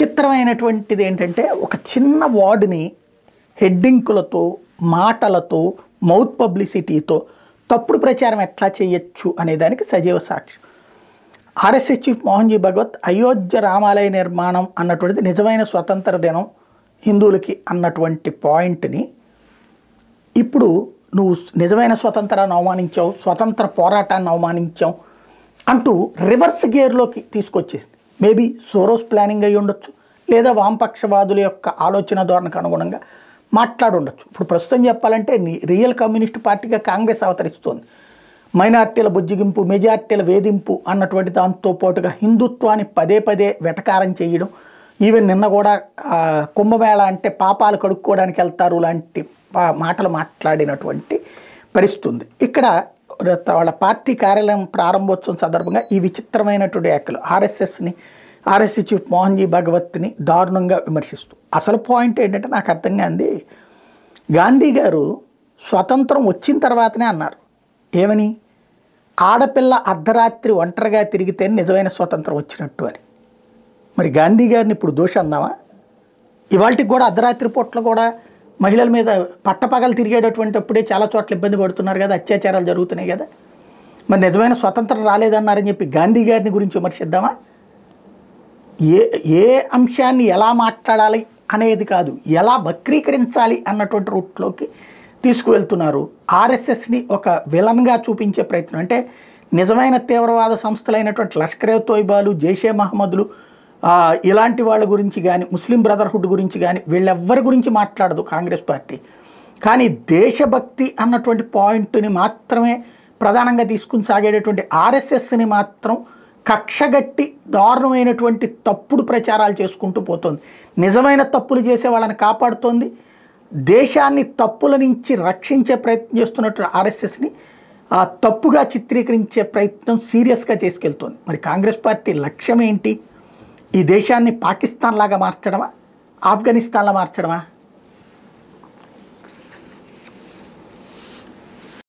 చిత్రమైనటువంటిది ఏంటంటే ఒక చిన్న వార్డుని హెడ్డింకులతో మాటలతో మౌత్ పబ్లిసిటీతో తప్పుడు ప్రచారం ఎట్లా చేయొచ్చు అనే దానికి సజీవ సాక్ష్యం. ఆర్ఎస్ఎస్ చీఫ్ మోహన్ జీ భగవత్ అయోధ్య రామాలయ నిర్మాణం అన్నటువంటిది నిజమైన స్వతంత్ర దినం హిందువులకి అన్నటువంటి పాయింట్ని ఇప్పుడు నువ్వు నిజమైన స్వతంత్రాన్ని అవమానించావు, స్వతంత్ర పోరాటాన్ని అవమానించావు అంటూ రివర్స్ గేర్లోకి తీసుకొచ్చేసింది. మేబీ సోరోస్ ప్లానింగ్ అయ్యి ఉండొచ్చు, లేదా వామపక్షవాదుల యొక్క ఆలోచన ధోరణికి అనుగుణంగా మాట్లాడుండొచ్చు. ఇప్పుడు ప్రస్తుతం చెప్పాలంటే రియల్ కమ్యూనిస్ట్ పార్టీగా కాంగ్రెస్ అవతరిస్తోంది. మైనార్టీల బుజ్జిగింపు, మెజార్టీల వేధింపు అన్నటువంటి దాంతో పాటుగా హిందుత్వాన్ని పదే పదే వెటకారం చేయడం, ఈవెన్ నిన్న కూడా కుంభమేళ అంటే పాపాలు కడుక్కోవడానికి వెళ్తారు లాంటి మాటలు మాట్లాడినటువంటి పరిస్థితి ఉంది. ఇక్కడ వాళ్ళ పార్టీ కార్యాలయం ప్రారంభోత్సవం సందర్భంగా ఈ విచిత్రమైనటువంటి వ్యాఖ్యలు ఆర్ఎస్ఎస్ చీఫ్ మోహన్ జీ భగవత్ని దారుణంగా విమర్శిస్తూ, అసలు పాయింట్ ఏంటంటే నాకు అర్థం కాంది, గాంధీ గారు స్వతంత్రం వచ్చిన తర్వాతనే అన్నారు ఏమని, ఆడపిల్ల అర్ధరాత్రి ఒంటరిగా తిరిగితే నిజమైన స్వతంత్రం వచ్చినట్టు అని. మరి గాంధీ గారిని ఇప్పుడు దోషం అందామా? ఇవాళకి కూడా అర్ధరాత్రి పూట్ల కూడా మహిళల మీద పట్టపగలు తిరిగేటటువంటి అప్పుడే చాలా చోట్ల ఇబ్బంది పడుతున్నారు కదా, అత్యాచారాలు జరుగుతున్నాయి కదా. మరి నిజమైన స్వతంత్రం రాలేదన్నారని చెప్పి గాంధీ గారిని గురించి విమర్శిద్దామా? ఏ అంశాన్ని ఎలా మాట్లాడాలి అనేది కాదు, ఎలా వక్రీకరించాలి అన్నటువంటి రూట్లోకి తీసుకువెళ్తున్నారు. ఆర్ఎస్ఎస్ని ఒక విలన్గా చూపించే ప్రయత్నం. అంటే నిజమైన తీవ్రవాద సంస్థలైనటువంటి లష్కరే తోయిబాలు, జైషే మహమ్మదులు ఇలాంటి వాళ్ళ గురించి కానీ, ముస్లిం బ్రదర్హుడ్ గురించి కానీ వీళ్ళెవ్వరి గురించి మాట్లాడదు కాంగ్రెస్ పార్టీ. కానీ దేశభక్తి అన్నటువంటి పాయింట్ని మాత్రమే ప్రధానంగా తీసుకుని సాగేటటువంటి ఆర్ఎస్ఎస్ని మాత్రం కక్షగట్టి దారుణమైనటువంటి తప్పుడు ప్రచారాలు చేసుకుంటూ పోతుంది. నిజమైన తప్పులు చేసే వాళ్ళని కాపాడుతోంది. దేశాన్ని తప్పుల నుంచి రక్షించే ప్రయత్నం చేస్తున్నట్టు ఆర్ఎస్ఎస్ని తప్పుగా చిత్రీకరించే ప్రయత్నం సీరియస్గా చేసుకెళ్తోంది. మరి కాంగ్రెస్ పార్టీ లక్ష్యం ఏంటి? ఈ దేశాన్ని పాకిస్తాన్ లాగా మార్చడమా, ఆఫ్ఘనిస్తాన్లా మార్చడమా?